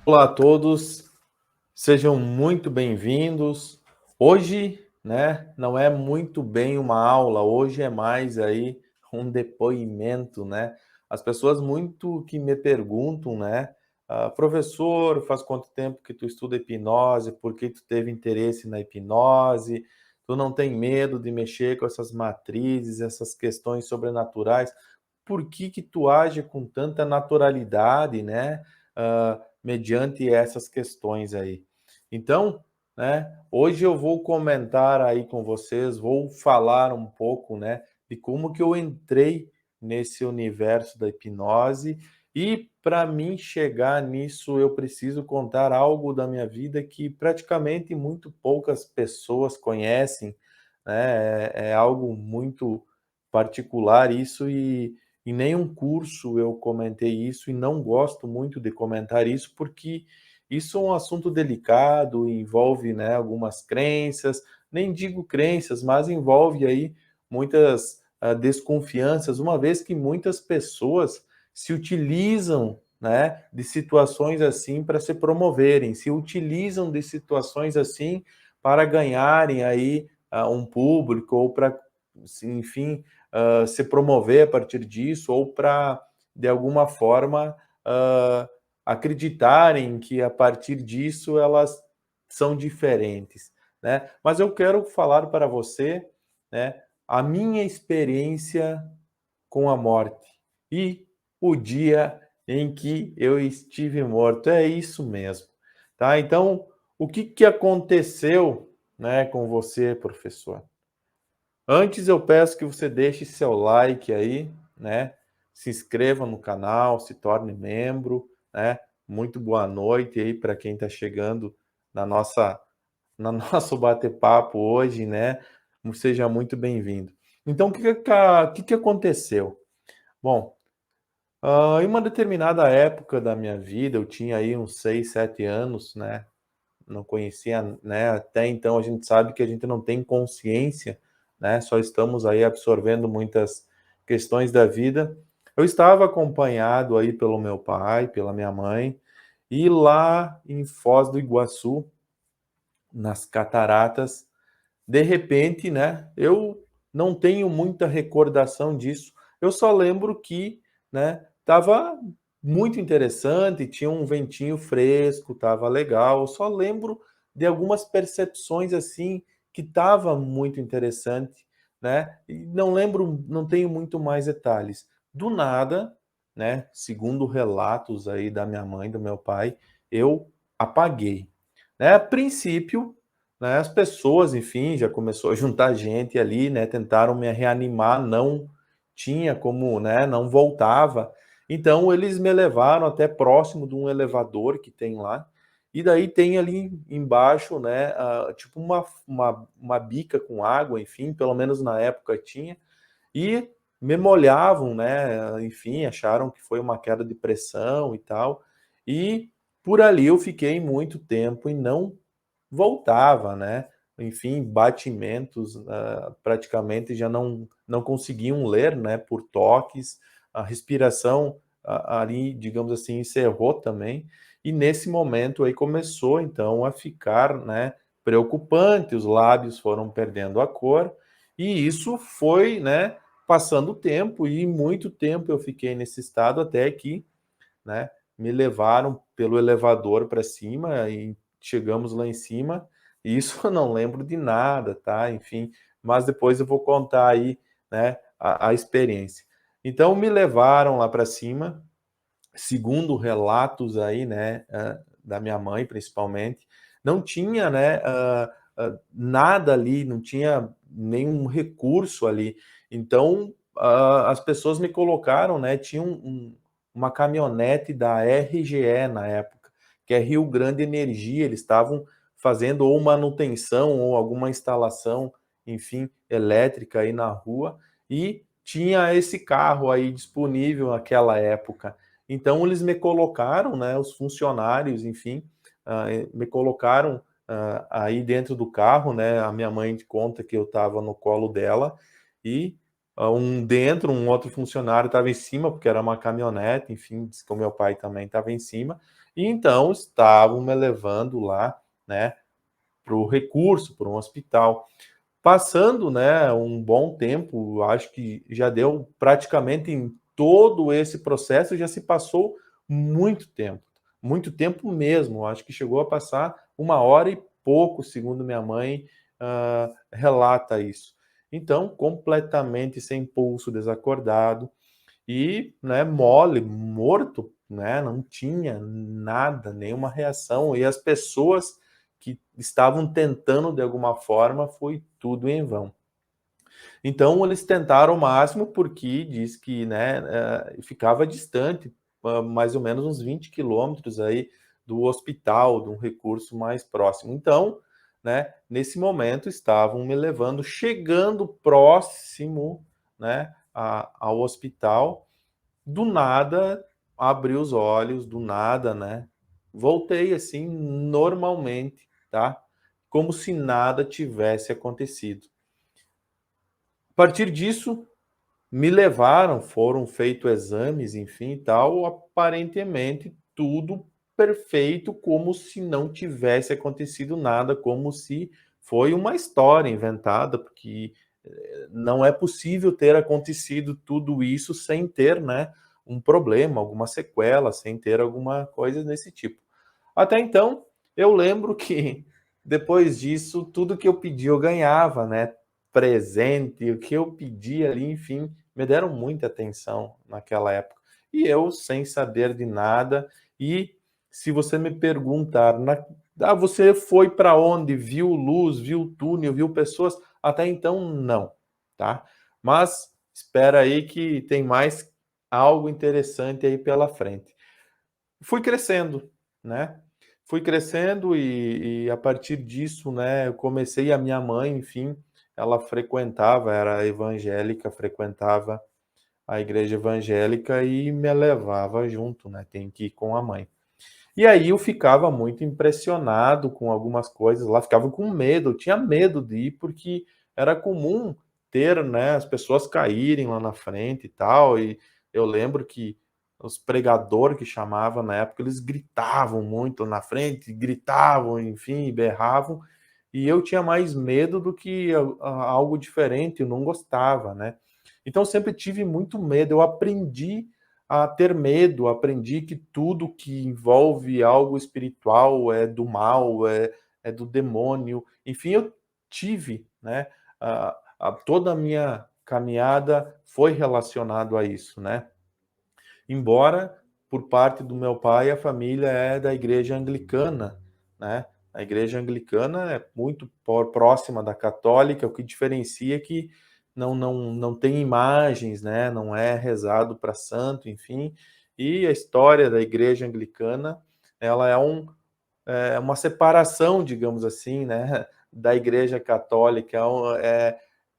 Olá a todos, sejam muito bem-vindos. Hoje, né, não é muito bem uma aula, hoje é mais aí um depoimento, né? As pessoas muito que me perguntam, né, professor, faz quanto tempo que tu estuda hipnose? Por que tu teve interesse na hipnose? Tu não tem medo de mexer com essas matrizes, essas questões sobrenaturais? Por que que tu age com tanta naturalidade, né, mediante essas questões aí. Então, né, hoje eu vou comentar aí com vocês, vou falar um pouco, né, de como que eu entrei nesse universo da hipnose e para mim chegar nisso eu preciso contar algo da minha vida que praticamente muito poucas pessoas conhecem, né, é algo muito particular isso e em nenhum curso eu comentei isso e não gosto muito de comentar isso, porque isso é um assunto delicado, envolve, né, algumas crenças, nem digo crenças, mas envolve aí muitas desconfianças, uma vez que muitas pessoas se utilizam, né, de situações assim para se promoverem, se utilizam de situações assim para ganharem aí um público ou para, enfim, se promover a partir disso ou para, de alguma forma, uh, acreditarem que a partir disso elas são diferentes, né? Mas eu quero falar para você, né, a minha experiência com a morte e o dia em que eu estive morto. É isso mesmo, tá? Então, o que que aconteceu, né, com você, professor? Antes eu peço que você deixe seu like aí, né? Se inscreva no canal, se torne membro, né? Muito boa noite aí para quem está chegando na nossa no nosso bate-papo hoje, né? Seja muito bem-vindo. Então, o que que aconteceu? Bom, em uma determinada época da minha vida, eu tinha aí uns 6, 7 anos, né? Não conhecia, né, até então a gente sabe que a gente não tem consciência, né, só estamos aí absorvendo muitas questões da vida. Eu estava acompanhado aí pelo meu pai, pela minha mãe, e lá em Foz do Iguaçu, nas cataratas, de repente, né, eu não tenho muita recordação disso. Eu só lembro que, né, estava muito interessante, tinha um ventinho fresco, estava legal. Eu só lembro de algumas percepções assim que estava muito interessante, né? E não lembro, não tenho muito mais detalhes. Do nada, né, segundo relatos aí da minha mãe, do meu pai, eu apaguei. Né? A princípio, né, as pessoas, enfim, já começou a juntar gente ali, né, tentaram me reanimar, não tinha como, né, não voltava. Então eles me levaram até próximo de um elevador que tem lá, e daí tem ali embaixo, né, tipo uma bica com água, enfim, pelo menos na época tinha, e me molhavam, né, enfim, acharam que foi uma queda de pressão e tal, e por ali eu fiquei muito tempo e não voltava, né? Enfim, batimentos, praticamente já não conseguiam ler, né, por toques, a respiração ali, digamos assim, encerrou também, e nesse momento aí começou então a ficar, né, preocupante, os lábios foram perdendo a cor, e isso foi, né, passando o tempo, e muito tempo eu fiquei nesse estado até que, né, me levaram pelo elevador para cima e chegamos lá em cima. E isso eu não lembro de nada, tá? Enfim, mas depois eu vou contar aí, né, a experiência. Então me levaram lá para cima, segundo relatos aí, né, da minha mãe principalmente, não tinha, né, nada ali, não tinha nenhum recurso ali. Então, as pessoas me colocaram, né, tinha uma caminhonete da RGE na época, que é Rio Grande Energia, eles estavam fazendo ou manutenção ou alguma instalação, enfim, elétrica aí na rua, e tinha esse carro aí disponível naquela época. Então eles me colocaram, né, os funcionários, enfim, me colocaram aí dentro do carro, né? A minha mãe conta que eu estava no colo dela e um outro funcionário estava em cima, porque era uma caminhonete, enfim, diz que o meu pai também estava em cima, e então estavam me levando lá, né, para o recurso, para um hospital. Passando, né, um bom tempo, acho que já deu praticamente em todo esse processo, já se passou muito tempo mesmo, acho que chegou a passar 1 hora e pouco, segundo minha mãe, relata isso. Então, completamente sem pulso, desacordado e, né, mole, morto, né, não tinha nada, nenhuma reação, e as pessoas que estavam tentando de alguma forma, foi tudo em vão. Então eles tentaram o máximo, porque diz que, né, ficava distante, mais ou menos uns 20 quilômetros aí do hospital, de um recurso mais próximo. Então, né, nesse momento estavam me levando, chegando próximo, né, ao hospital, do nada abri os olhos, do nada, né, voltei assim normalmente, tá, como se nada tivesse acontecido. A partir disso, me levaram, foram feitos exames, enfim e tal, aparentemente tudo perfeito, como se não tivesse acontecido nada, como se foi uma história inventada, porque não é possível ter acontecido tudo isso sem ter, né, um problema, alguma sequela, sem ter alguma coisa desse tipo. Até então, eu lembro que depois disso, tudo que eu pedi eu ganhava, né, presente, o que eu pedi ali, enfim, me deram muita atenção naquela época. E eu sem saber de nada, e se você me perguntar, você foi para onde? Viu luz, viu túnel, viu pessoas? Até então não, tá. Mas espera aí que tem mais algo interessante aí pela frente. Fui crescendo, né, fui crescendo e a partir disso, né, eu comecei, a minha mãe, enfim, ela frequentava, era evangélica, frequentava a igreja evangélica e me levava junto, né, tem que ir com a mãe. E aí eu ficava muito impressionado com algumas coisas lá, ficava com medo, eu tinha medo de ir, porque era comum ter, né, as pessoas caírem lá na frente e tal, e eu lembro que os pregador que chamava na época, eles gritavam muito na frente, gritavam, enfim, berravam, e eu tinha mais medo do que algo diferente, eu não gostava, né. Então eu sempre tive muito medo, eu aprendi a ter medo, aprendi que tudo que envolve algo espiritual é do mal, é do demônio. Enfim, eu tive, né, toda a minha caminhada foi relacionado a isso, né. Embora, por parte do meu pai, a família é da igreja anglicana, né. A igreja anglicana é muito próxima da católica, o que diferencia é que não tem imagens, né, não é rezado para santo, enfim. E a história da igreja anglicana, ela é uma separação, digamos assim, né, da igreja católica.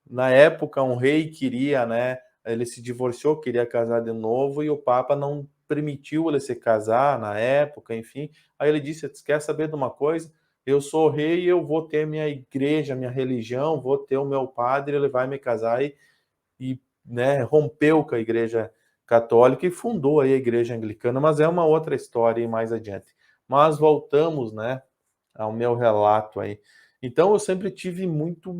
Na época, um rei queria, né, ele se divorciou, queria casar de novo e o Papa não permitiu ele se casar na época, enfim. Aí ele disse: "Quer saber de uma coisa? Eu sou rei e eu vou ter minha igreja, minha religião, vou ter o meu padre, ele vai me casar", e, né, rompeu com a igreja católica e fundou aí a igreja anglicana, mas é uma outra história aí mais adiante. Mas voltamos, né, ao meu relato aí. Então eu sempre tive muito,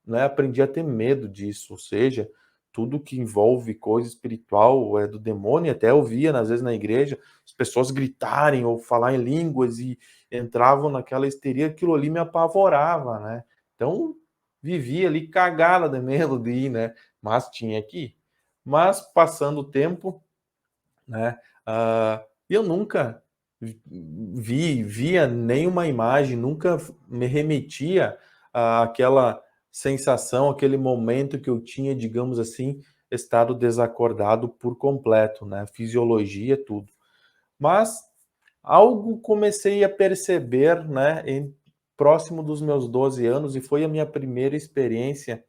né, aprendi a ter medo disso, ou seja, tudo que envolve coisa espiritual é do demônio, até eu via, às vezes, na igreja, as pessoas gritarem ou falar em línguas e entravam naquela histeria, aquilo ali me apavorava, né. Então, vivia ali cagada de medo de ir, né, mas tinha que ir. Mas passando o tempo, né, eu nunca via nenhuma imagem, nunca me remetia àquela sensação, aquele momento que eu tinha, digamos assim, estado desacordado por completo, né, fisiologia, tudo. Mas algo comecei a perceber, né, próximo dos meus 12 anos, e foi a minha primeira experiência,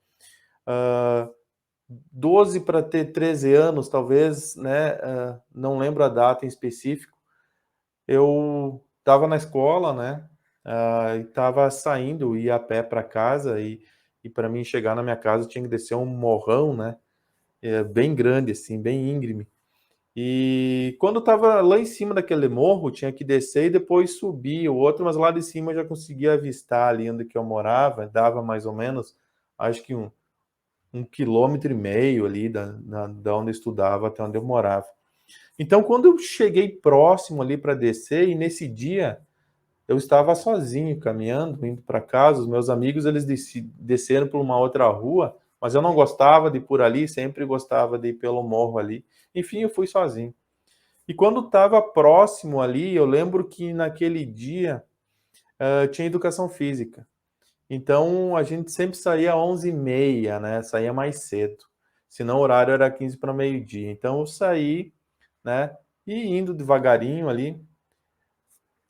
hã, 12 para ter 13 anos, talvez, né, não lembro a data em específico. Eu estava na escola, né, e estava saindo, ia a pé para casa e para mim chegar na minha casa eu tinha que descer um morrão, né. bem grande, assim, bem íngreme. E quando eu estava lá em cima daquele morro, tinha que descer e depois subir o outro, mas lá de cima eu já conseguia avistar ali onde que eu morava, dava mais ou menos, acho que um quilômetro e meio ali da onde eu estudava até onde eu morava. Então, quando eu cheguei próximo ali para descer, e nesse dia eu estava sozinho caminhando, indo para casa, os meus amigos eles desceram por uma outra rua, mas eu não gostava de ir por ali, sempre gostava de ir pelo morro ali. Enfim, eu fui sozinho. E quando estava próximo ali, eu lembro que naquele dia tinha educação física. Então a gente sempre saía às 11h30, né? Saía mais cedo. Senão o horário era 15 para meio-dia. Então eu saí, né? E indo devagarinho ali,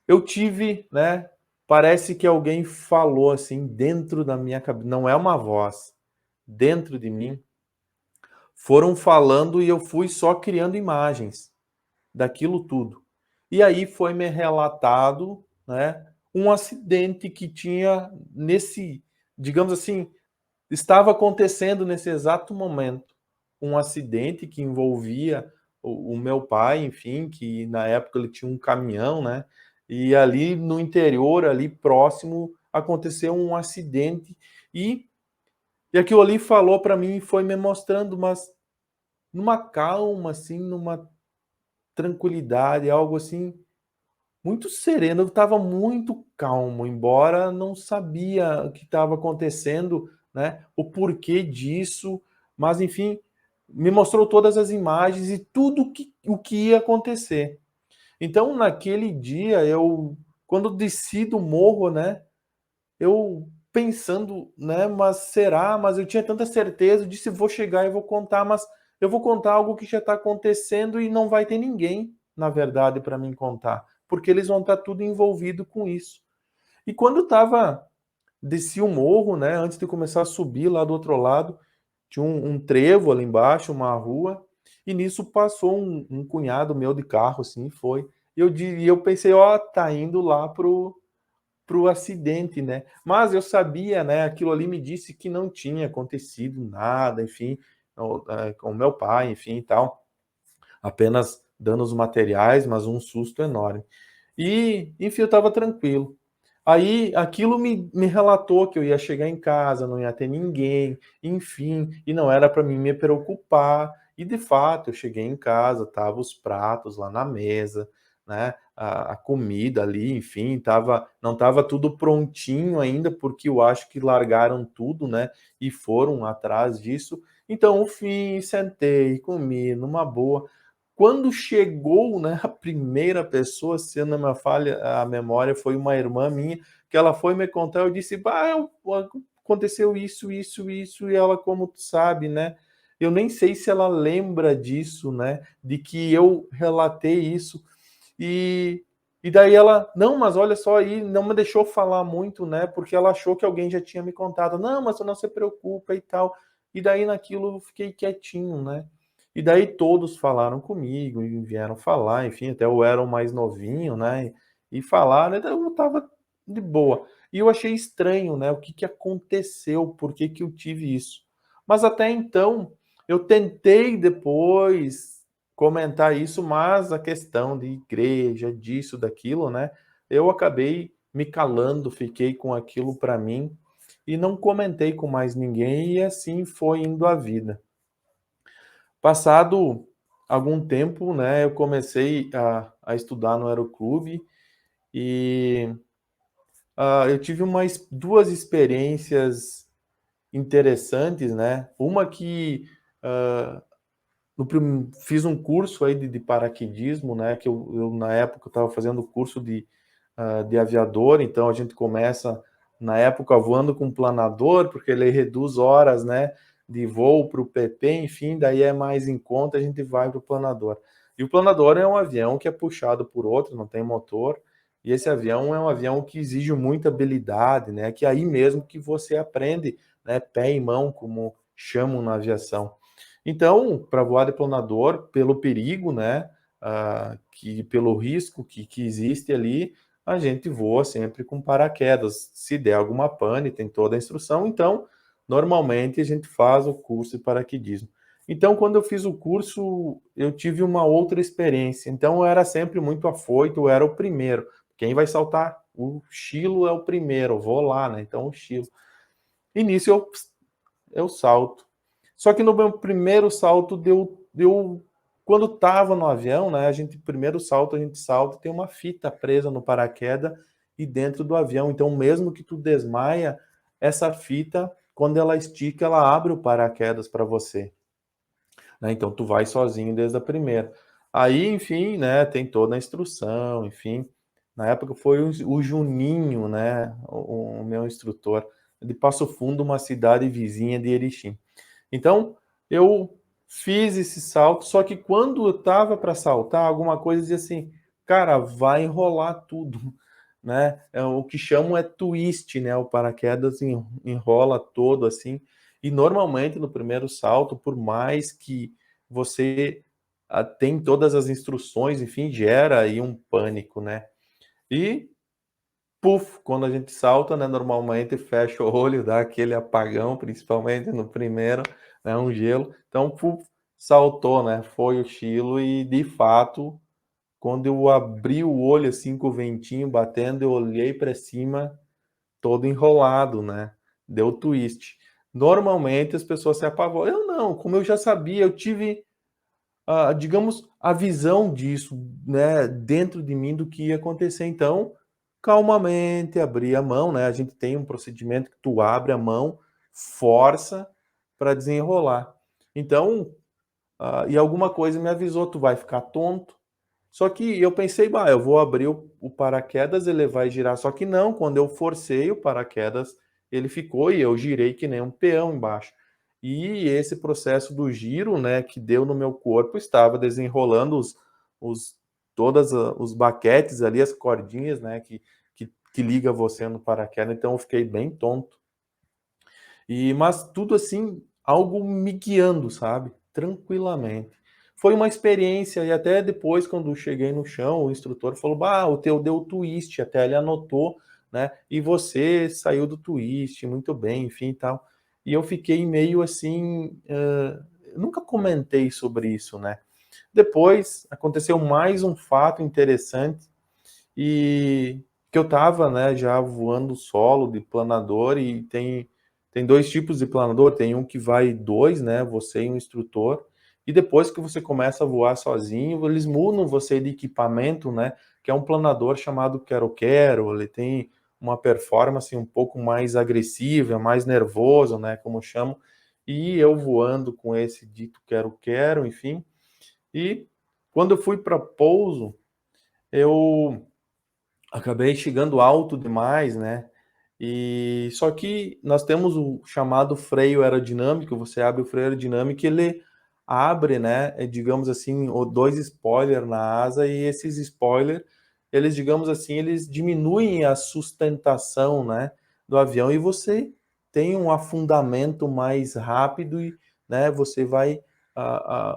eu tive, né? Parece que alguém falou assim dentro da minha cabeça. Não é uma voz. Dentro de mim, foram falando e eu fui só criando imagens daquilo tudo. E aí foi me relatado, né, um acidente que tinha nesse, digamos assim, estava acontecendo nesse exato momento. Um acidente que envolvia o meu pai, enfim, que na época ele tinha um caminhão, né? E ali no interior, ali próximo, aconteceu um acidente e aquilo ali falou para mim e foi me mostrando, mas numa calma, assim, numa tranquilidade, algo assim muito sereno, eu estava muito calmo, embora não sabia o que estava acontecendo, né, o porquê disso, mas enfim, me mostrou todas as imagens e tudo o que ia acontecer. Então, naquele dia, quando desci do morro, né, eu pensando, né, mas será? Mas eu tinha tanta certeza, eu disse, vou chegar e vou contar, mas eu vou contar algo que já está acontecendo e não vai ter ninguém, na verdade, para mim contar, porque eles vão estar tudo envolvido com isso. E quando eu estava, desci o morro, né, antes de começar a subir lá do outro lado, tinha um trevo ali embaixo, uma rua, e nisso passou um cunhado meu de carro, assim, foi. E eu pensei, ó, tá indo lá pro acidente, né? Mas eu sabia, né? Aquilo ali me disse que não tinha acontecido nada, enfim, com o meu pai, enfim, e tal. Apenas danos materiais, mas um susto enorme. E, enfim, eu estava tranquilo. Aí aquilo me relatou que eu ia chegar em casa, não ia ter ninguém, enfim, e não era para mim me preocupar. E de fato, eu cheguei em casa, tava os pratos lá na mesa, né? A comida ali, enfim, não estava tudo prontinho ainda, porque eu acho que largaram tudo, né? E foram atrás disso. Então, enfim, sentei, comi numa boa. Quando chegou, né, a primeira pessoa, se não me falha a memória, foi uma irmã minha, que ela foi me contar, eu disse: "Bah, aconteceu isso, isso, isso", e ela: "Como tu sabe, né?". Eu nem sei se ela lembra disso, né, de que eu relatei isso. E e daí ela: "Não, mas olha só aí", não me deixou falar muito, né, porque ela achou que alguém já tinha me contado. "Não, mas tu não se preocupa e tal". E daí naquilo eu fiquei quietinho, né. E daí todos falaram comigo e vieram falar, enfim, até eu era o mais novinho, né, e falaram, então eu estava de boa. E eu achei estranho, né, o que que aconteceu, por que que eu tive isso. Mas até então, eu tentei depois comentar isso, mas a questão de igreja, disso, daquilo, né, eu acabei me calando, fiquei com aquilo para mim e não comentei com mais ninguém e assim foi indo a vida. Passado algum tempo, né, eu comecei a estudar no aeroclube e, eu tive 2 experiências interessantes, né. Uma que, hã, fiz um curso aí de paraquedismo, né, que eu na época estava fazendo o curso de aviador, então a gente começa na época voando com planador, porque ele reduz horas, né, de voo para o PP, enfim, daí é mais em conta, a gente vai para o planador. E o planador é um avião que é puxado por outro, não tem motor, e esse avião é um avião que exige muita habilidade, né, que é aí mesmo que você aprende, né, pé e mão, como chamam na aviação. Então, para voar de planador, pelo perigo, né, que pelo risco que existe ali, a gente voa sempre com paraquedas. Se der alguma pane, tem toda a instrução, então, normalmente a gente faz o curso de paraquedismo. Então, quando eu fiz o curso, eu tive uma outra experiência. Então, eu era sempre muito afoito, eu era o primeiro. Quem vai saltar? O Chilo é o primeiro, eu vou lá, né? Então, o Chilo. E nisso eu salto. Só que no meu primeiro salto deu quando estava no avião, né? Primeiro salto a gente salta, tem uma fita presa no paraquedas e dentro do avião. Então, mesmo que tu desmaia, essa fita, quando ela estica, ela abre o paraquedas para você, né? Então tu vai sozinho desde a primeira. Aí, enfim, né, tem toda a instrução, enfim. Na época foi o Juninho, né, o meu instrutor, de Passo Fundo, uma cidade vizinha de Erechim. Então, eu fiz esse salto, só que quando eu estava para saltar, alguma coisa dizia assim: "Cara, vai enrolar tudo", né. O que chamam é twist, né, o paraquedas enrola todo, assim, e normalmente no primeiro salto, por mais que você, tem todas as instruções, enfim, gera aí um pânico, né. E puf, quando a gente salta, né, normalmente fecha o olho, dá aquele apagão, principalmente no primeiro, né, um gelo. Então, puf, saltou, né, foi o Chilo e de fato, quando eu abri o olho, assim, com o ventinho batendo, eu olhei para cima, todo enrolado, né, deu twist. Normalmente as pessoas se apavoram, eu não, como eu já sabia, eu tive digamos, a visão disso, né, dentro de mim do que ia acontecer. Então, calmamente abri a mão, né, a gente tem um procedimento que tu abre a mão, força para desenrolar. Então, e alguma coisa me avisou: "Tu vai ficar tonto". Só que eu pensei: "Bah, eu vou abrir o paraquedas, ele vai girar", só que não, quando eu forcei o paraquedas, ele ficou e eu girei que nem um peão embaixo. E esse processo do giro, né, que deu no meu corpo, estava desenrolando os todas a os baquetes ali, as cordinhas, né, que liga você no paraquedas, então eu fiquei bem tonto. Mas tudo assim, algo me guiando, sabe, tranquilamente. Foi uma experiência e até depois quando cheguei no chão, o instrutor falou: "Bah, o teu deu twist", até ele anotou, né, "e você saiu do twist, muito bem", enfim e tal. E eu fiquei meio assim, nunca comentei sobre isso, né. Depois aconteceu mais um fato interessante e que eu estava, né, já voando solo de planador e tem 2 tipos de planador, tem um que vai 2, né, você e um instrutor, e depois que você começa a voar sozinho, eles mudam você de equipamento, né, que é um planador chamado quero-quero, ele tem uma performance um pouco mais agressiva, mais nervoso, né, como chamam, e eu voando com esse dito quero-quero, enfim, e quando eu fui para pouso, eu acabei chegando alto demais, né, só que nós temos o chamado freio aerodinâmico, você abre o freio aerodinâmico e ele abre, né, digamos assim, o 2 spoiler na asa e esses spoiler, eles, digamos assim, eles diminuem a sustentação, né, do avião e você tem um afundamento mais rápido e, né, você vai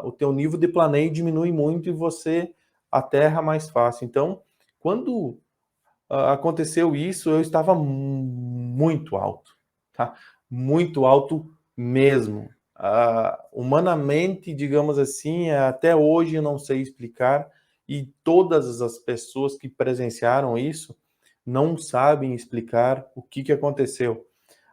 o teu nível de planeio diminui muito e você aterra mais fácil. Então, quando aconteceu isso, eu estava muito alto, tá? Muito alto mesmo. Humanamente, digamos assim, até hoje eu não sei explicar e todas as pessoas que presenciaram isso não sabem explicar o que que aconteceu.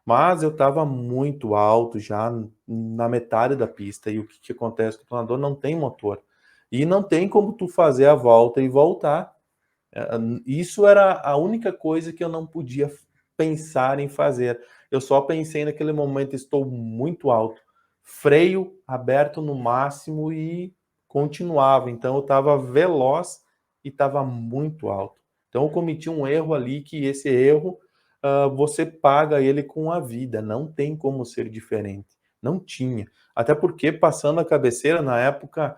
Mas eu estava muito alto já na metade da pista e o que que acontece? O planador não tem motor e não tem como tu fazer a volta e voltar. Isso era a única coisa que eu não podia pensar em fazer. Eu só pensei naquele momento: "Estou muito alto", freio aberto no máximo e continuava. Então eu estava veloz e estava muito alto. Então eu cometi um erro ali que esse erro, você paga ele com a vida, não tem como ser diferente. Não tinha. Até porque passando a cabeceira, na época,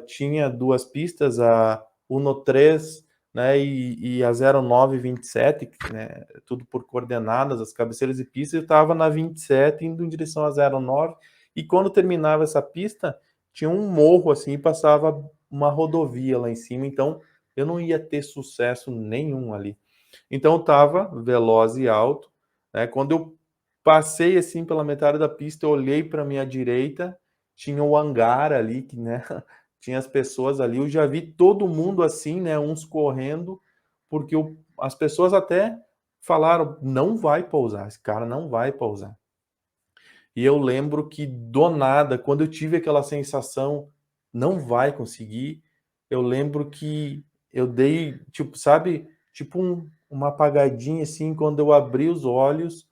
tinha 2 pistas, a Uno 3, né, e a 0927, né, tudo por coordenadas, as cabeceiras e pistas, eu estava na 27 indo em direção à 09, e quando terminava essa pista, tinha um morro, assim, e passava uma rodovia lá em cima, então eu não ia ter sucesso nenhum ali. Então eu estava veloz e alto, né, quando eu passei, assim, pela metade da pista, eu olhei para minha direita, tinha o hangar ali, que, né, tinha as pessoas ali, eu já vi todo mundo assim, né, uns correndo, porque as pessoas até falaram: "Não vai pousar, esse cara não vai pousar". E eu lembro que do nada, quando eu tive aquela sensação, não vai conseguir, eu lembro que eu dei, tipo, sabe, tipo uma apagadinha assim, quando eu abri os olhos,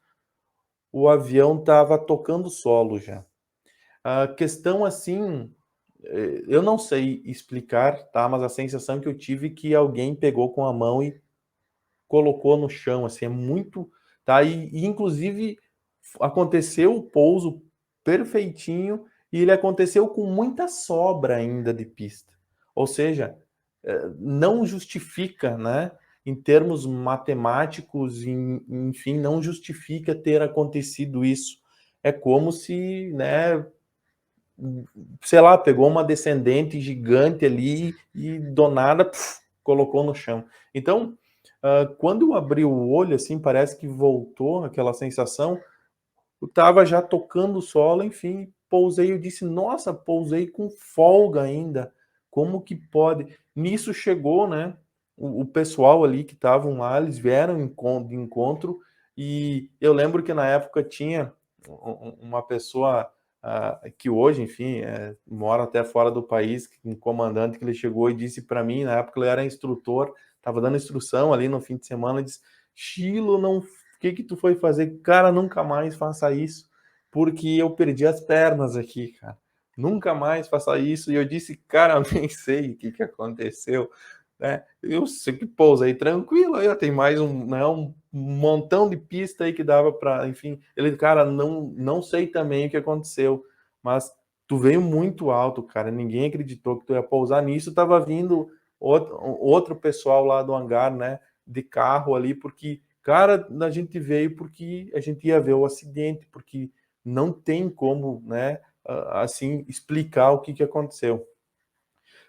o avião estava tocando solo já. A questão assim, eu não sei explicar, tá, mas a sensação que eu tive que alguém pegou com a mão e colocou no chão, assim, é muito, tá, e inclusive aconteceu o pouso perfeitinho e ele aconteceu com muita sobra ainda de pista. Ou seja, não justifica, né, em termos matemáticos, enfim, não justifica ter acontecido isso. É como se, né, sei lá, pegou uma descendente gigante ali e do nada, colocou no chão. Então, quando eu abri o olho, assim, parece que voltou aquela sensação, eu estava já tocando o solo, enfim, pousei, eu disse: "Nossa, pousei com folga ainda, como que pode?". Nisso chegou, né, o pessoal ali que estavam lá, eles vieram de encontro, e eu lembro que na época tinha uma pessoa, que hoje, enfim, mora até fora do país, um comandante que ele chegou e disse para mim, na época ele era instrutor, estava dando instrução ali no fim de semana, disse: "Chilo, não, o que que tu foi fazer?". Cara, nunca mais faça isso, porque eu perdi as pernas aqui, cara. Nunca mais faça isso. E eu disse: "Cara, eu nem sei o que que aconteceu", né. Eu sempre pousei tranquilo, aí tem mais um montão de pista aí que dava para, enfim. Ele: "Cara, não sei também o que aconteceu, mas tu veio muito alto, cara, ninguém acreditou que tu ia pousar nisso". Estava vindo outro pessoal lá do hangar, né, de carro ali, porque, cara, a gente veio porque a gente ia ver o acidente, porque não tem como, né, assim, explicar o que que aconteceu.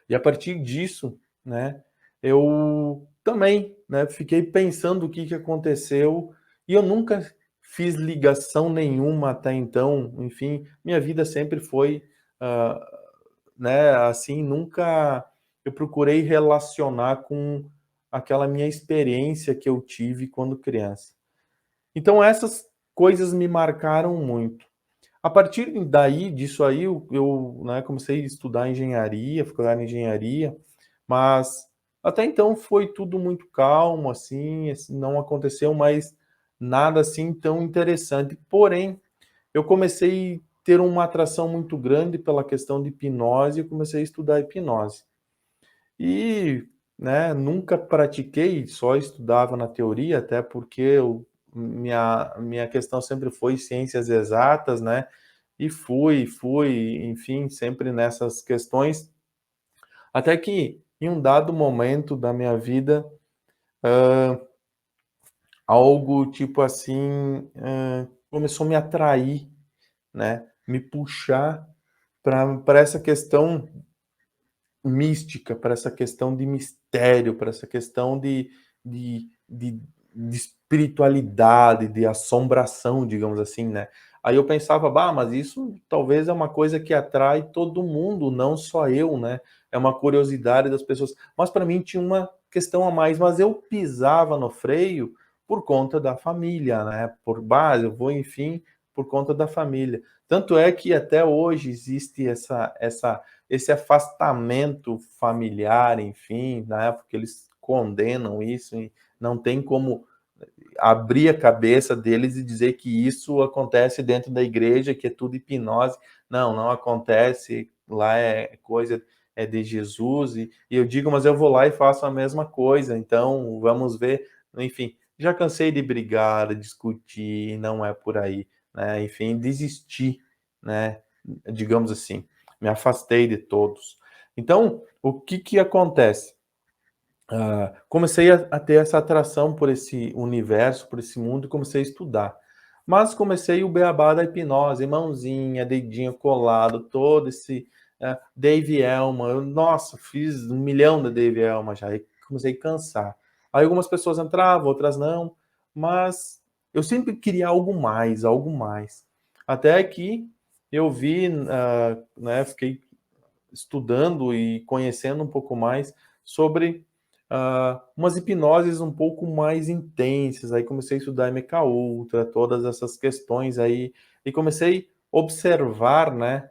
E a partir disso, né, eu também, né, fiquei pensando o que que aconteceu, e eu nunca fiz ligação nenhuma até então, enfim, minha vida sempre foi, hã, né, assim, nunca eu procurei relacionar com aquela minha experiência que eu tive quando criança. Então essas coisas me marcaram muito. A partir daí, disso aí, né, comecei a estudar engenharia, faculdade de engenharia, mas até então foi tudo muito calmo, assim, não aconteceu mais nada assim tão interessante. Porém, eu comecei a ter uma atração muito grande pela questão de hipnose, e comecei a estudar hipnose. E, né, nunca pratiquei, só estudava na teoria, até porque minha questão sempre foi ciências exatas, né, e fui, enfim, sempre nessas questões, até que em um dado momento da minha vida, algo tipo assim, começou a me atrair, né, me puxar para essa questão mística, para essa questão de mistério, para essa questão de de de espiritualidade, de assombração, digamos assim, né. Aí eu pensava: "Bah, mas isso talvez é uma coisa que atrai todo mundo, não só eu, né, é uma curiosidade das pessoas". Mas para mim tinha uma questão a mais, mas eu pisava no freio por conta da família, né, por base, eu vou, enfim, por conta da família. Tanto é que até hoje existe esse afastamento familiar, enfim, na época eles condenam isso e não tem como abrir a cabeça deles e dizer que isso acontece dentro da igreja, que é tudo hipnose. Não, não acontece, lá é coisa é de Jesus, e eu digo: "Mas eu vou lá e faço a mesma coisa, então vamos ver", enfim, já cansei de brigar, de discutir, não é por aí, né, enfim, desisti, né, digamos assim, me afastei de todos. Então, o que que acontece? Comecei a ter essa atração por esse universo, por esse mundo, e comecei a estudar. Mas comecei o beabá da hipnose, mãozinha, dedinho colado, todo esse, Dave Elman, nossa, fiz 1 milhão de Dave Elman já, e comecei a cansar. Aí algumas pessoas entravam, outras não, mas eu sempre queria algo mais, algo mais. Até que eu vi, né, fiquei estudando e conhecendo um pouco mais sobre umas hipnoses um pouco mais intensas. Aí comecei a estudar MK Ultra, todas essas questões aí, e comecei a observar, né,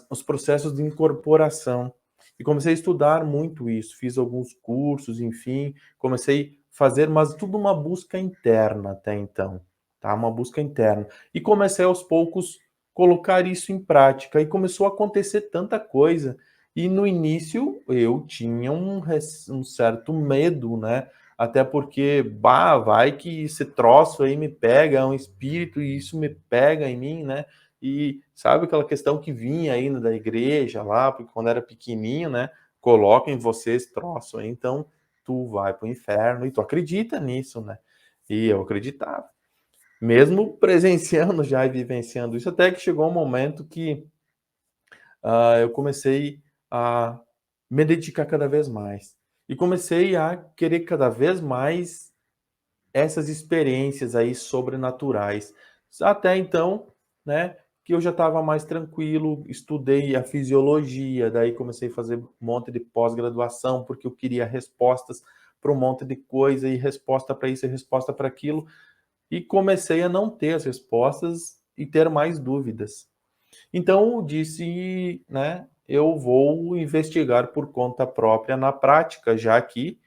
os processos de incorporação. E comecei a estudar muito isso, fiz alguns cursos, enfim, comecei a fazer, mas tudo uma busca interna até então, tá? Uma busca interna. E comecei aos poucos colocar isso em prática, e começou a acontecer tanta coisa. E no início eu tinha um certo medo, né? Até porque, bah, vai que esse troço aí me pega, é um espírito e isso me pega em mim, né? E sabe aquela questão que vinha ainda da igreja lá, porque quando era pequenininho, né? Coloca em você esse troço aí, então tu vai pro inferno e tu acredita nisso, né? E eu acreditava. Mesmo presenciando já e vivenciando isso, até que chegou um momento que eu comecei a me dedicar cada vez mais. E comecei a querer cada vez mais essas experiências aí sobrenaturais. Até então, né, que eu já estava mais tranquilo, estudei a fisiologia, daí comecei a fazer um monte de pós-graduação, porque eu queria respostas para um monte de coisa, e resposta para isso e resposta para aquilo, e comecei a não ter as respostas e ter mais dúvidas. Então eu disse, né, eu vou investigar por conta própria na prática, já que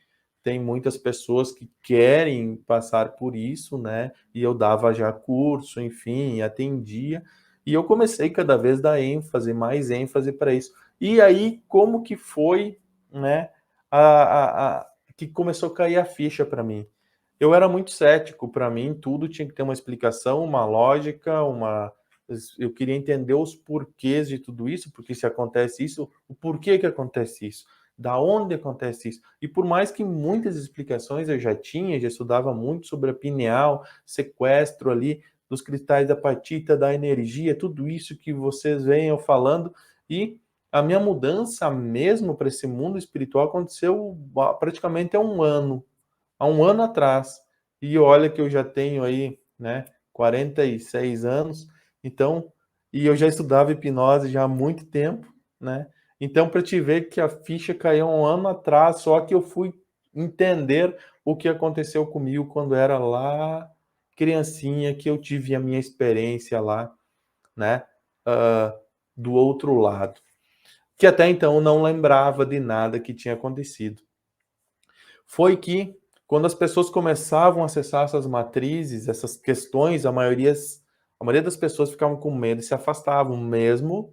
tem muitas pessoas que querem passar por isso, né? E eu dava já curso, enfim, atendia, e eu comecei cada vez a dar ênfase, mais ênfase para isso. E aí, como que foi, né, que começou a cair a ficha para mim? Eu era muito cético, para mim tudo tinha que ter uma explicação, uma lógica, eu queria entender os porquês de tudo isso, porque se acontece isso, o porquê que acontece isso, da onde acontece isso. E por mais que muitas explicações eu já tinha, já estudava muito sobre a pineal, sequestro ali dos cristais da apatita, da energia, tudo isso que vocês venham falando, e a minha mudança mesmo para esse mundo espiritual aconteceu praticamente há um ano atrás. E olha que eu já tenho aí, né, 46 anos, então, e eu já estudava hipnose já há muito tempo, né? Então, para te ver que a ficha caiu um ano atrás, só que eu fui entender o que aconteceu comigo quando era lá criancinha, que eu tive a minha experiência lá, né, ah, do outro lado, que até então eu não lembrava de nada que tinha acontecido. Foi que, quando as pessoas começavam a acessar essas matrizes, essas questões, a maioria das pessoas ficavam com medo e se afastavam, mesmo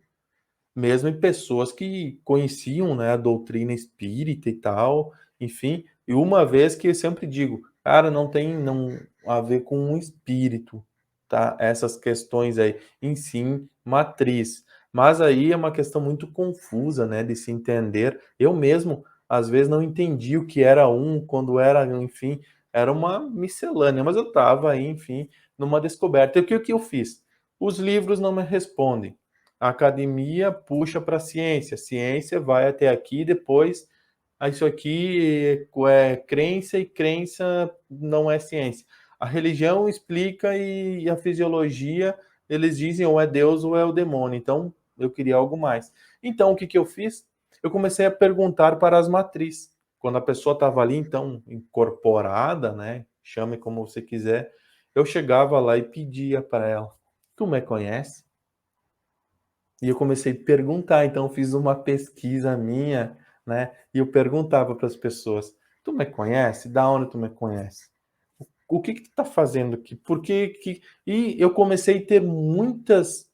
em pessoas que conheciam, né, a doutrina espírita e tal, enfim. E uma vez que eu sempre digo, cara, não tem não a ver com um espírito, tá? Essas questões aí, em sim, matriz. Mas aí é uma questão muito confusa, né, de se entender. Eu mesmo, às vezes, não entendi o que era um, quando era, enfim, era uma miscelânea, mas eu estava aí, enfim, numa descoberta. E o que eu fiz? Os livros não me respondem. A academia puxa para a ciência vai até aqui, depois isso aqui é crença, e crença não é ciência. A religião explica, e a fisiologia, eles dizem ou é Deus ou é o demônio. Então, eu queria algo mais. Então, o que que eu fiz? Eu comecei a perguntar para as matrizes. Quando a pessoa estava ali, então, incorporada, né? Chame como você quiser. Eu chegava lá e pedia para ela: Tu me conhece? E eu comecei a perguntar, então eu fiz uma pesquisa minha, né? E eu perguntava para as pessoas: Tu me conhece? Da onde tu me conhece? O que que tu tá fazendo aqui? Por que que... E eu comecei a ter muitas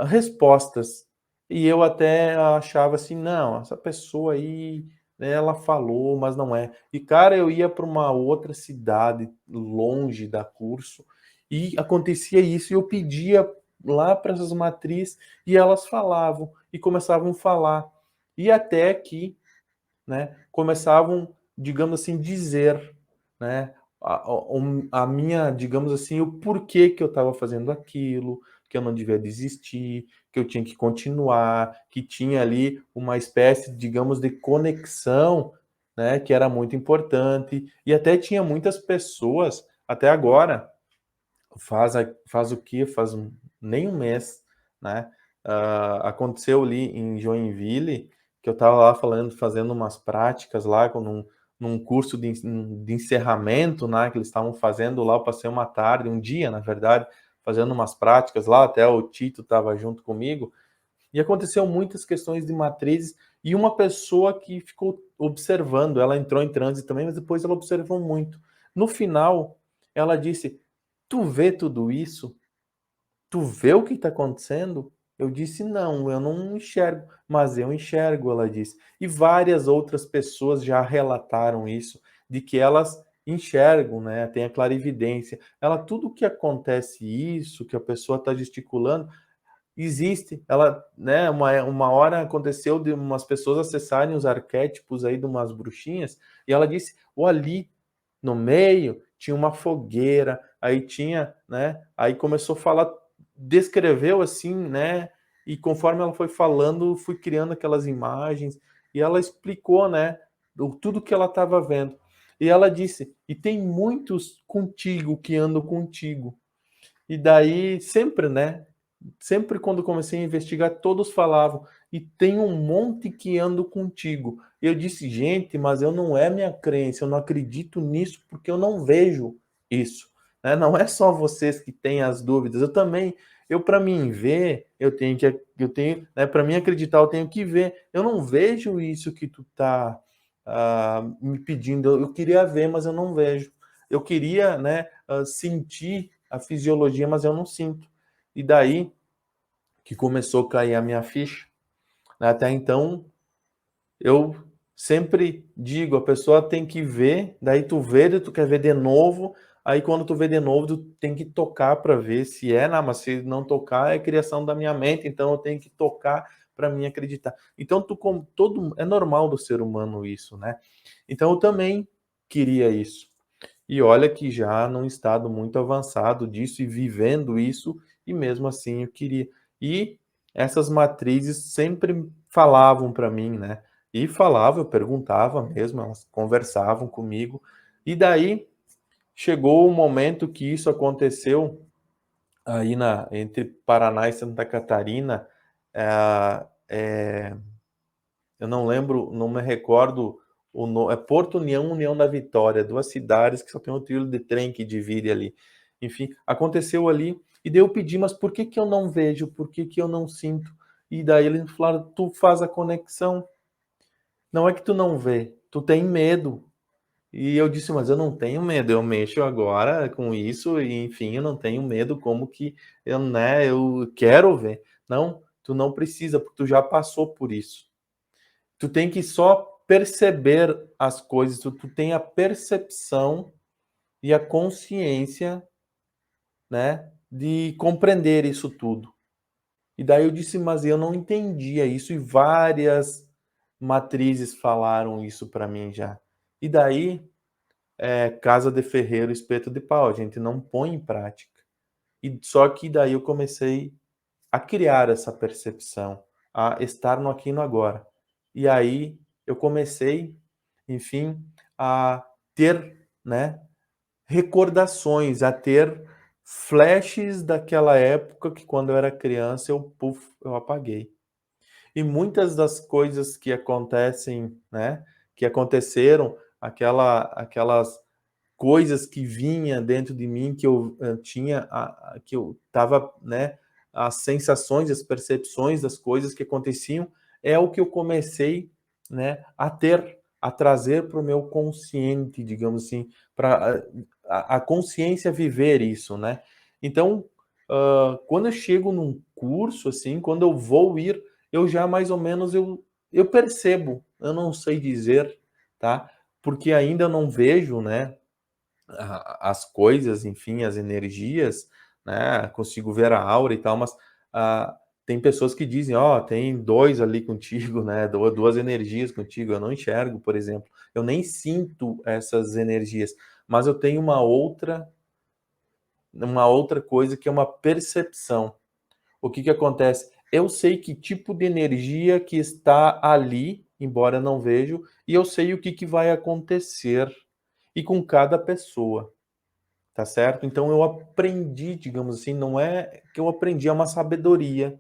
respostas. E eu até achava assim: não, essa pessoa aí, né, ela falou, mas não é. E cara, eu ia para uma outra cidade longe da curso e acontecia isso, e eu pedia lá para essas matrizes e elas falavam e começavam a falar. E até que, né, começavam, digamos assim, dizer, né, a minha, digamos assim, o porquê que eu estava fazendo aquilo, que eu não devia desistir, que eu tinha que continuar, que tinha ali uma espécie, digamos, de conexão, né, que era muito importante. E até tinha muitas pessoas, até agora, faz o quê? nem um mês, né? Aconteceu ali em Joinville, que eu estava lá falando, fazendo umas práticas lá num curso de encerramento, né? Que eles estavam fazendo lá. Eu passei uma tarde, um dia, na verdade, fazendo umas práticas lá. Até o Tito estava junto comigo. E aconteceu muitas questões de matrizes e uma pessoa que ficou observando, ela entrou em transe também, mas depois ela observou muito. No final, ela disse: "Tu vê tudo isso? Tu vê o que está acontecendo?" Eu disse: "Não, eu não enxergo", "Mas eu enxergo", ela disse. E várias outras pessoas já relataram isso, de que elas enxergam, né, tem a clarividência. Ela, tudo que acontece isso, que a pessoa está gesticulando, existe. Ela, né, uma hora aconteceu de umas pessoas acessarem os arquétipos aí de umas bruxinhas, e ela disse: "Ou ali no meio tinha uma fogueira, aí tinha, né", aí começou a falar, descreveu assim, né, e conforme ela foi falando, fui criando aquelas imagens, e ela explicou, né, tudo que ela estava vendo. E ela disse: "E tem muitos contigo que andam contigo". E daí sempre, né, sempre quando comecei a investigar, todos falavam: "E tem um monte que ando contigo". E eu disse: "Gente, mas eu não é minha crença, eu não acredito nisso, porque eu não vejo isso", né. Não é só vocês que têm as dúvidas, eu também, eu, para mim ver, eu tenho, né, para mim acreditar, eu tenho que ver. Eu não vejo isso que tu tá, me pedindo, eu queria ver, mas eu não vejo. Eu queria, né, sentir a fisiologia, mas eu não sinto. E daí que começou a cair a minha ficha, né. Até então, eu sempre digo, a pessoa tem que ver, daí tu vê, daí tu quer ver de novo, aí quando tu vê de novo, tu tem que tocar para ver se é, não, mas se não tocar é criação da minha mente, então eu tenho que tocar para mim acreditar. Então tu, como todo, é normal do ser humano isso, né. Então eu também queria isso. E olha que já num estado muito avançado disso e vivendo isso, e mesmo assim eu queria. E essas matrizes sempre falavam para mim, né? E falava, eu perguntava mesmo, elas conversavam comigo. E daí chegou o momento que isso aconteceu aí na entre Paraná e Santa Catarina. Eu não lembro, não me recordo o nome, é Porto União, União da Vitória, 2 cidades que só tem um trilho de trem que divide ali. Enfim, aconteceu ali, e daí eu pedi: "Mas por que que eu não vejo? Por que que eu não sinto?" E daí eles me falaram: "Tu faz a conexão, não é que tu não vê, tu tem medo". E eu disse: "Mas eu não tenho medo, eu mexo agora com isso e, enfim, eu não tenho medo, como que eu, né, eu quero ver". "Não, tu não precisa, porque tu já passou por isso". Tu tem que só perceber as coisas, tu tem a percepção e a consciência, né, de compreender isso tudo. E daí eu disse: "Mas eu não entendia isso", e várias matrizes falaram isso para mim já. E daí, casa de ferreiro, espeto de pau, a gente não põe em prática. E só que daí eu comecei a criar essa percepção, a estar no aqui e no agora. E aí eu comecei, enfim, a ter, né, recordações, a ter flashes daquela época que quando eu era criança eu, puf, eu apaguei. E muitas das coisas que acontecem, né, que aconteceram, aquelas coisas que vinha dentro de mim, que eu, tinha que eu estava, né, as sensações, as percepções das coisas que aconteciam, é o que eu comecei, né, a ter, a trazer para o meu consciente, digamos assim, para a consciência viver isso, né. Então, quando eu chego num curso, assim, quando eu vou ir, eu já mais ou menos eu percebo, eu não sei dizer, tá, porque ainda eu não vejo, né, as coisas, enfim, as energias, né, consigo ver a aura e tal, mas, tem pessoas que dizem: "Ó, tem 2 ali contigo, né, 2 energias contigo", eu não enxergo, por exemplo, eu nem sinto essas energias, mas eu tenho uma outra coisa que é uma percepção. O que que acontece? Eu sei que tipo de energia que está ali, embora eu não vejo, e eu sei o que que vai acontecer, e com cada pessoa. tá certo? Então eu aprendi, digamos assim, não é que eu aprendi, é uma sabedoria.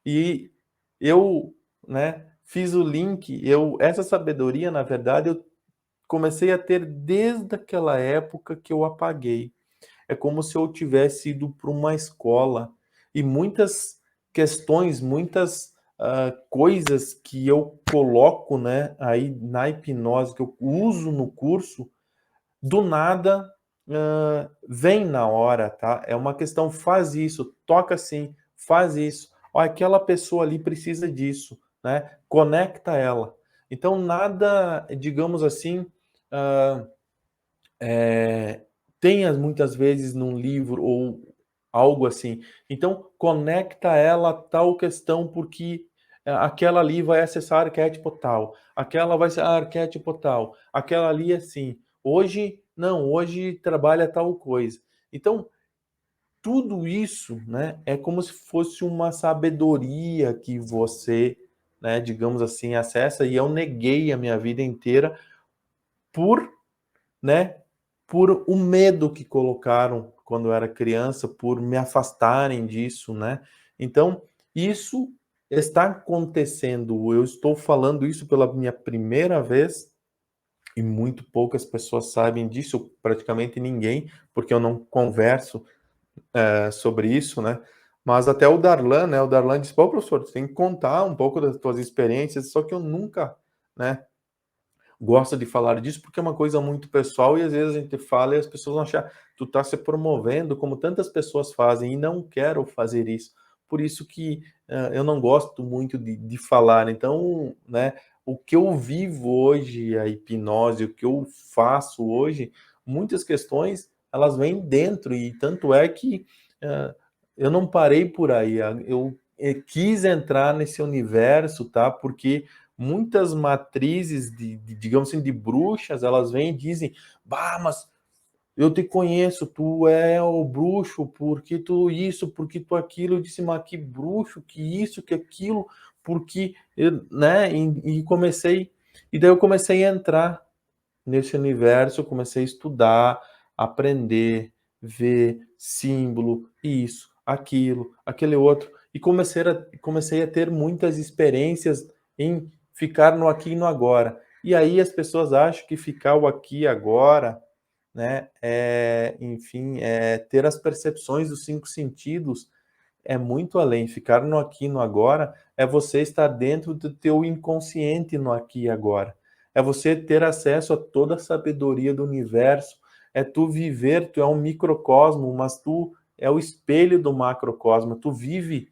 E eu, né, fiz o link, essa sabedoria, na verdade, eu comecei a ter desde aquela época que eu apaguei. É como se eu tivesse ido para uma escola e muitas questões, muitas coisas que eu coloco, né, aí na hipnose, que eu uso no curso, do nada vem na hora, tá? É uma questão, faz isso, toca assim, faz isso. Ó, aquela pessoa ali precisa disso, né? Conecta ela. Então, nada, digamos assim, ah, eh, tenha muitas vezes num livro ou algo assim. Então, conecta ela a tal questão, porque aquela ali vai acessar arquétipo tal, aquela vai ser arquétipo tal, aquela ali assim. Hoje, não, hoje trabalha tal coisa. Então, tudo isso, né, é como se fosse uma sabedoria que você, né, digamos assim, acessa, e eu neguei a minha vida inteira por, né, por o medo que colocaram quando eu era criança, por me afastarem disso, né. Então, isso está acontecendo, eu estou falando isso pela minha primeira vez, e muito poucas pessoas sabem disso, praticamente ninguém, porque eu não converso, sobre isso, né. Mas até o Darlan, né, o Darlan disse: "Pô, professor, você tem que contar um pouco das tuas experiências", só que eu nunca, né, gosta de falar disso, porque é uma coisa muito pessoal e às vezes a gente fala e as pessoas vão achar, tu tá se promovendo como tantas pessoas fazem, e não quero fazer isso. Por isso que eu não gosto muito de falar. Então, né, o que eu vivo hoje, a hipnose, o que eu faço hoje, muitas questões elas vêm dentro, e tanto é que eh, eu não parei por aí. Eu quis entrar nesse universo, tá? Porque muitas matrizes digamos assim, de bruxas, elas vêm e dizem: "Bah, mas eu te conheço, tu é o bruxo, porque tu isso, porque tu aquilo". Eu disse: "Mas que bruxo, que isso, que aquilo", porque eu, né, e comecei, e daí eu comecei a entrar nesse universo, eu comecei a estudar, aprender, ver símbolo, isso, aquilo, aquele outro, e comecei a ter muitas experiências em ficar no aqui e no agora. E aí as pessoas acham que ficar o aqui e agora, né, enfim, ter as percepções dos 5 sentidos, é muito além. Ficar no aqui e no agora é você estar dentro do teu inconsciente no aqui e agora. É você ter acesso a toda a sabedoria do universo. É tu viver, tu é um microcosmo, mas tu é o espelho do macrocosmo. Tu vive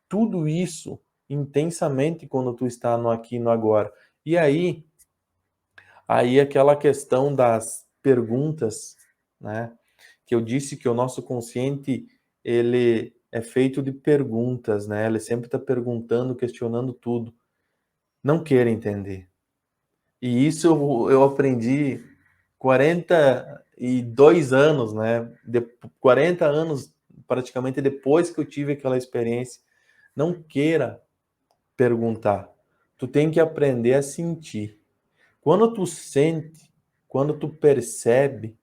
tudo isso intensamente quando tu está no aqui e no agora. E aí aquela questão das perguntas, né? Que eu disse que o nosso consciente, ele é feito de perguntas, né? Ele sempre está perguntando, questionando tudo. Não queira entender. E isso eu aprendi 42 anos, né? 40 anos praticamente depois que eu tive aquela experiência. Não queira perguntar. Tu tem que aprender a sentir. Quando tu sente, quando tu percebe,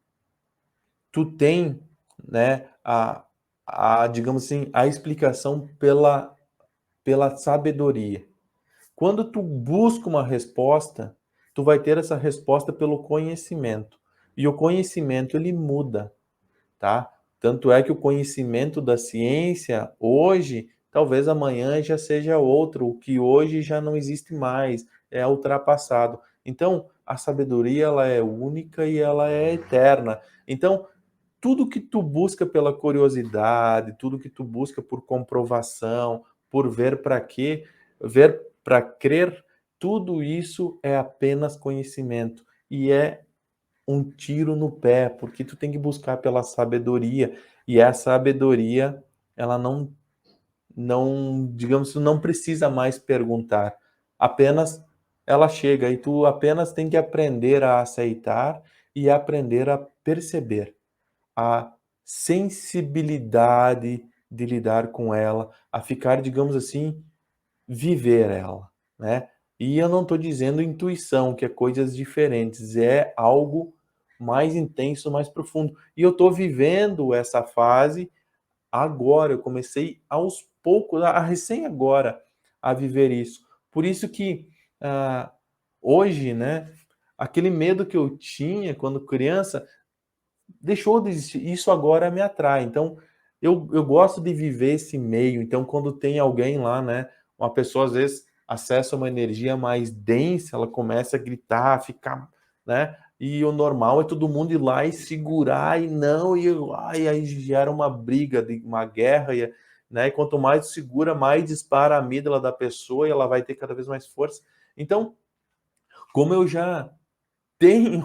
tu tem, né, digamos assim, a explicação pela sabedoria. Quando tu busca uma resposta, tu vai ter essa resposta pelo conhecimento. E o conhecimento ele muda, tá? Tanto é que o conhecimento da ciência hoje, talvez amanhã já seja outro, o que hoje já não existe mais, é ultrapassado. Então, a sabedoria ela é única e ela é eterna. Então, tudo que tu busca pela curiosidade, tudo que tu busca por comprovação, por ver para quê, ver para crer, tudo isso é apenas conhecimento e é um tiro no pé, porque tu tem que buscar pela sabedoria, e a sabedoria, ela não, digamos, tu não precisa mais perguntar, apenas ela chega e tu apenas tem que aprender a aceitar e aprender a perceber a sensibilidade de lidar com ela, a ficar, digamos assim, viver ela, né. E eu não estou dizendo intuição, que é coisas diferentes, é algo mais intenso, mais profundo. E eu estou vivendo essa fase agora, eu comecei aos poucos, a recém agora, a viver isso. Por isso que, ah, hoje, né, aquele medo que eu tinha quando criança deixou de existir. Isso agora me atrai. Então, eu gosto de viver esse meio. Então, quando tem alguém lá, né, uma pessoa às vezes acessa uma energia mais densa, ela começa a gritar, a ficar, né? E o normal é todo mundo ir lá e segurar e não, e aí gera uma briga, uma guerra, né? E quanto mais segura, mais dispara a amígdala da pessoa e ela vai ter cada vez mais força. Então, como eu já tenho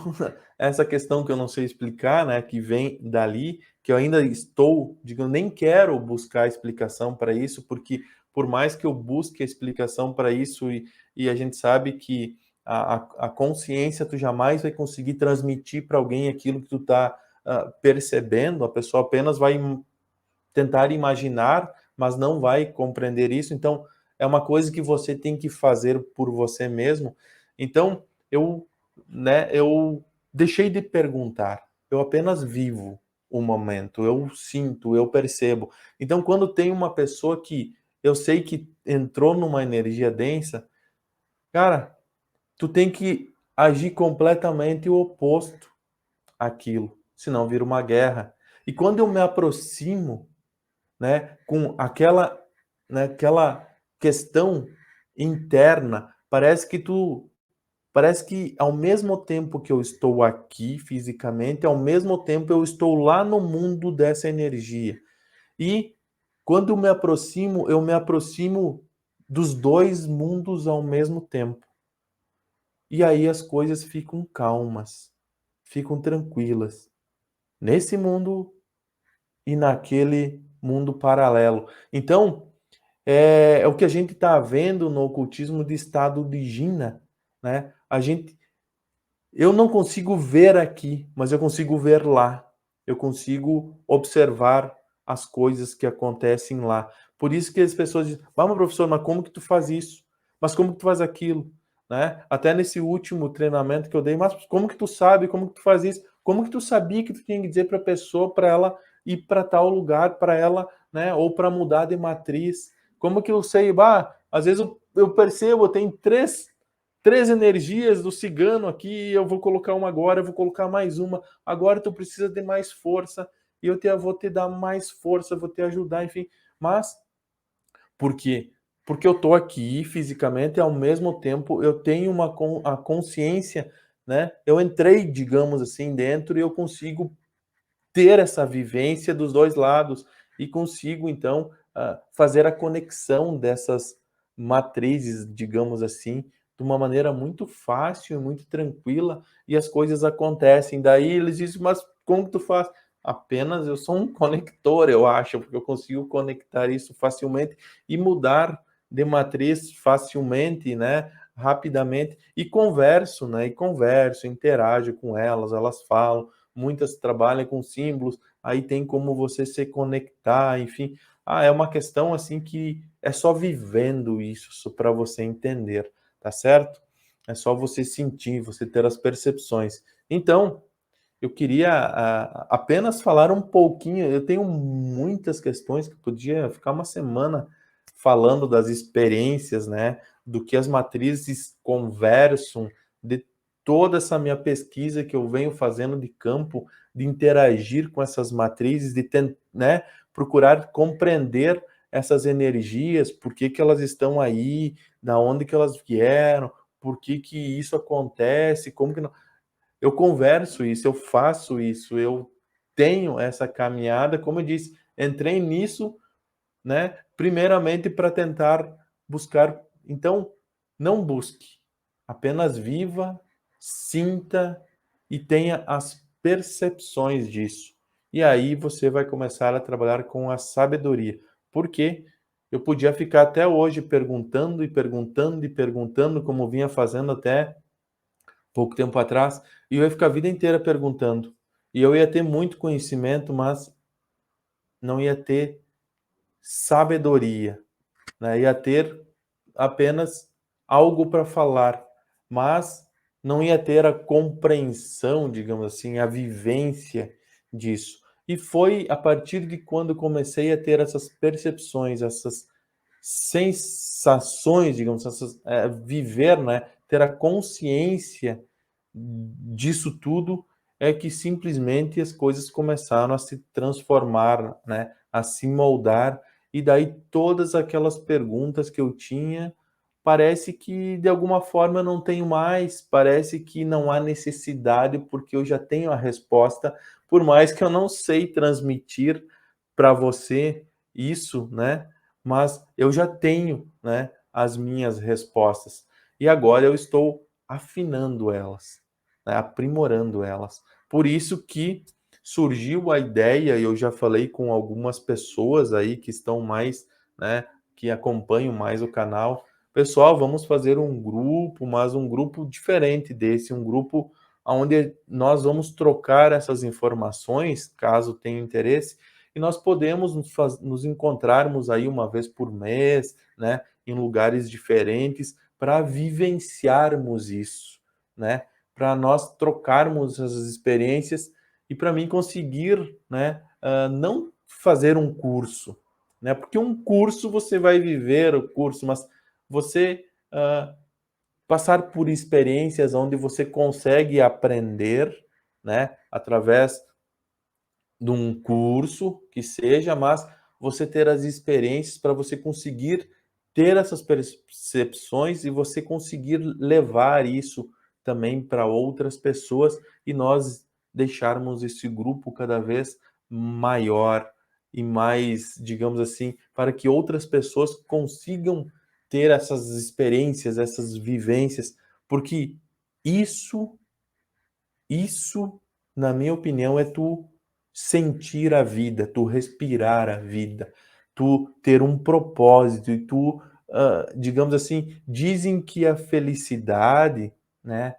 essa questão que eu não sei explicar, né, que vem dali, que eu ainda estou, digo, eu nem quero buscar explicação para isso, porque por mais que eu busque a explicação para isso, e a gente sabe que a consciência tu jamais vai conseguir transmitir para alguém aquilo que tu está percebendo, a pessoa apenas vai tentar imaginar, mas não vai compreender isso. Então, é uma coisa que você tem que fazer por você mesmo. Então, eu deixei de perguntar. Eu apenas vivo o momento, eu sinto, eu percebo. Então, quando tem uma pessoa que eu sei que entrou numa energia densa, cara, tu tem que agir completamente o oposto àquilo, senão vira uma guerra. E quando eu me aproximo, né, com aquela, né, aquela questão interna, parece que ao mesmo tempo que eu estou aqui fisicamente, ao mesmo tempo eu estou lá no mundo dessa energia. E quando eu me aproximo dos dois mundos ao mesmo tempo. E aí as coisas ficam calmas, ficam tranquilas. Nesse mundo e naquele mundo paralelo. Então, é o que a gente está vendo no ocultismo de estado de Jina, né? Eu não consigo ver aqui, mas eu consigo ver lá. Eu consigo observar as coisas que acontecem lá. Por isso que as pessoas dizem: "Vamos, professor, mas como que tu faz isso? Mas como que tu faz aquilo?", né? Até nesse último treinamento que eu dei, mas como que tu sabe? Como que tu faz isso? Como que tu sabia que tu tinha que dizer para a pessoa para ela ir para tal lugar, para ela, né, ou para mudar de matriz? Como que eu sei? Bah, às vezes eu percebo, eu tenho três energias do cigano aqui, eu vou colocar uma agora, eu vou colocar mais uma. Agora tu precisa de mais força e vou te dar mais força, vou te ajudar, enfim. Mas por quê? Porque eu tô aqui fisicamente e ao mesmo tempo eu tenho a consciência, né? Eu entrei, digamos assim, dentro e eu consigo ter essa vivência dos dois lados e consigo, então, fazer a conexão dessas matrizes, digamos assim, de uma maneira muito fácil, muito tranquila, e as coisas acontecem. Daí eles dizem: "Mas como que tu faz?". Apenas eu sou um conector, eu acho, porque eu consigo conectar isso facilmente e mudar de matriz facilmente, né, rapidamente, e converso, né, e converso, interajo com elas, elas falam, muitas trabalham com símbolos, aí tem como você se conectar, enfim. É uma questão assim que é só vivendo isso para você entender, tá certo? É só você sentir, você ter as percepções. Então, eu queria apenas falar um pouquinho. Eu tenho muitas questões que eu podia ficar uma semana falando das experiências, né? Do que as matrizes conversam, de toda essa minha pesquisa que eu venho fazendo de campo, de interagir com essas matrizes, né, procurar compreender essas energias, por que que elas estão aí, da onde que elas vieram, por que que isso acontece, como que não eu converso isso, eu faço isso, eu tenho essa caminhada, como eu disse, entrei nisso, né, primeiramente para tentar buscar. Então, não busque, apenas viva, sinta e tenha as percepções disso. E aí você vai começar a trabalhar com a sabedoria. Porque eu podia ficar até hoje perguntando e perguntando e perguntando, como vinha fazendo até pouco tempo atrás, e eu ia ficar a vida inteira perguntando. E eu ia ter muito conhecimento, mas não ia ter sabedoria, né? Ia ter apenas algo para falar, mas não ia ter a compreensão, digamos assim, a vivência disso. E foi a partir de quando comecei a ter essas percepções, essas sensações, digamos, viver, né, ter a consciência disso tudo, é que simplesmente as coisas começaram a se transformar, né, a se moldar, e daí todas aquelas perguntas que eu tinha, parece que de alguma forma eu não tenho mais, parece que não há necessidade, porque eu já tenho a resposta, por mais que eu não sei transmitir para você isso, né, mas eu já tenho, né, as minhas respostas. E agora eu estou afinando elas, né, aprimorando elas. Por isso que surgiu a ideia, e eu já falei com algumas pessoas aí que estão mais, né, que acompanham mais o canal. Pessoal, vamos fazer um grupo, mas um grupo diferente desse, um grupo onde nós vamos trocar essas informações, caso tenha interesse, e nós podemos nos encontrarmos aí uma vez por mês, né, em lugares diferentes, para vivenciarmos isso, né, para nós trocarmos essas experiências e para mim conseguir, né, não fazer um curso, né, porque um curso você vai viver o curso, mas você passar por experiências onde você consegue aprender, né, através de um curso que seja, mas você ter as experiências para você conseguir ter essas percepções e você conseguir levar isso também para outras pessoas e nós deixarmos esse grupo cada vez maior e mais, digamos assim, para que outras pessoas consigam ter essas experiências, essas vivências, porque isso isso, na minha opinião, é tu sentir a vida, tu respirar a vida, tu ter um propósito e tu, digamos assim, dizem que a felicidade, né,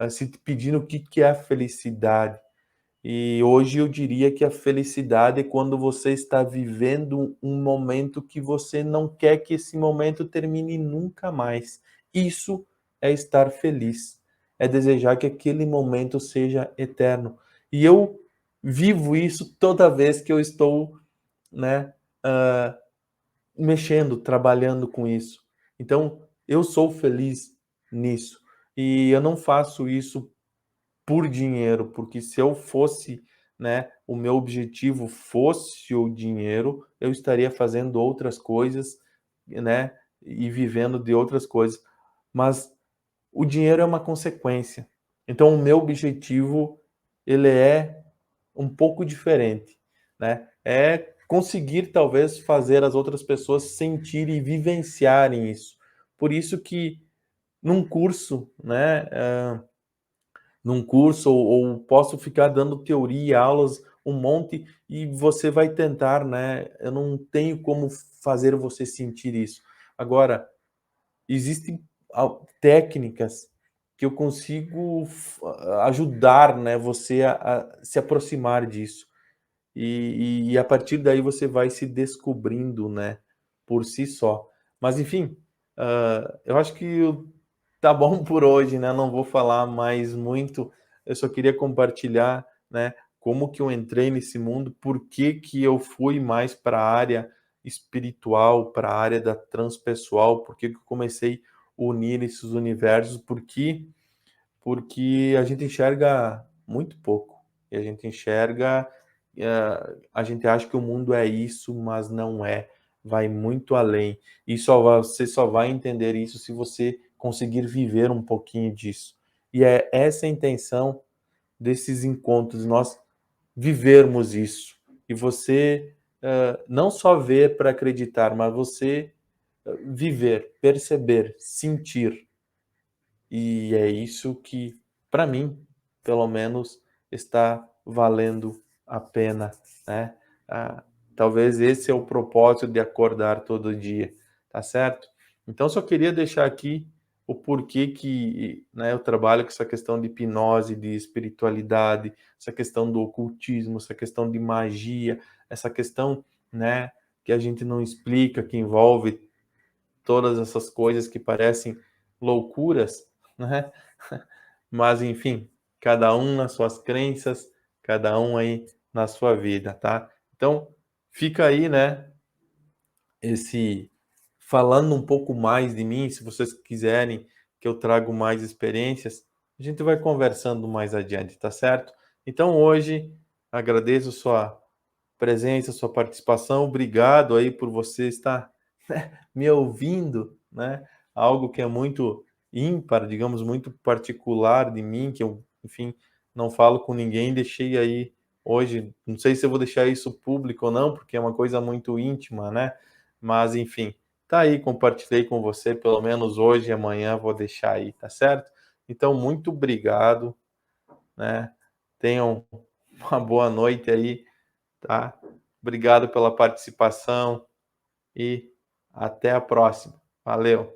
se te pedindo o que que é a felicidade, e hoje eu diria que a felicidade é quando você está vivendo um momento que você não quer que esse momento termine nunca mais. Isso é estar feliz, é desejar que aquele momento seja eterno. E eu vivo isso toda vez que eu estou, né, hã, mexendo, trabalhando com isso. Então, eu sou feliz nisso. E eu não faço isso por dinheiro, porque se eu fosse, né, o meu objetivo fosse o dinheiro, eu estaria fazendo outras coisas, né, e vivendo de outras coisas. Mas o dinheiro é uma consequência. Então o meu objetivo, ele é um pouco diferente, né? É conseguir talvez fazer as outras pessoas sentirem e vivenciarem isso. Por isso que num curso, né, num curso ou posso ficar dando teoria, aulas, um monte, e você vai tentar, né, eu não tenho como fazer você sentir isso. Agora, existem técnicas que eu consigo ajudar, né, você a se aproximar disso. E a partir daí você vai se descobrindo, né, por si só. Mas enfim, eu acho que tá bom por hoje, né, não vou falar mais muito, eu só queria compartilhar, né, como que eu entrei nesse mundo, por que que eu fui mais para a área espiritual, para a área da transpessoal, por que que eu comecei a unir esses universos, porque a gente enxerga muito pouco. E a gente enxerga, a gente acha que o mundo é isso, mas não é. Vai muito além. E você só vai entender isso se você conseguir viver um pouquinho disso. E é essa a intenção desses encontros, nós vivermos isso. E você não só ver para acreditar, mas você viver, perceber, sentir. E é isso que, para mim, pelo menos, está valendo a pena, né? Ah, talvez esse é o propósito de acordar todo dia, tá certo? Então, só queria deixar aqui o porquê que, né, eu trabalho com essa questão de hipnose, de espiritualidade, essa questão do ocultismo, essa questão de magia, essa questão, né, que a gente não explica, que envolve todas essas coisas que parecem loucuras, né? mas enfim, cada um nas suas crenças, cada um aí na sua vida, tá? Então, fica aí, né, esse falando um pouco mais de mim, se vocês quiserem que eu trago mais experiências, a gente vai conversando mais adiante, tá certo? Então hoje agradeço sua presença, sua participação, obrigado aí por você estar, né, me ouvindo, né? Algo que é muito ímpar, digamos, muito particular de mim, que eu, enfim, não falo com ninguém, deixei aí hoje, não sei se eu vou deixar isso público ou não, porque é uma coisa muito íntima, né? Mas enfim, tá aí, compartilhei com você, pelo menos hoje e amanhã vou deixar aí, tá certo? Então, muito obrigado, né? Tenham uma boa noite aí, tá? Obrigado pela participação e até a próxima. Valeu!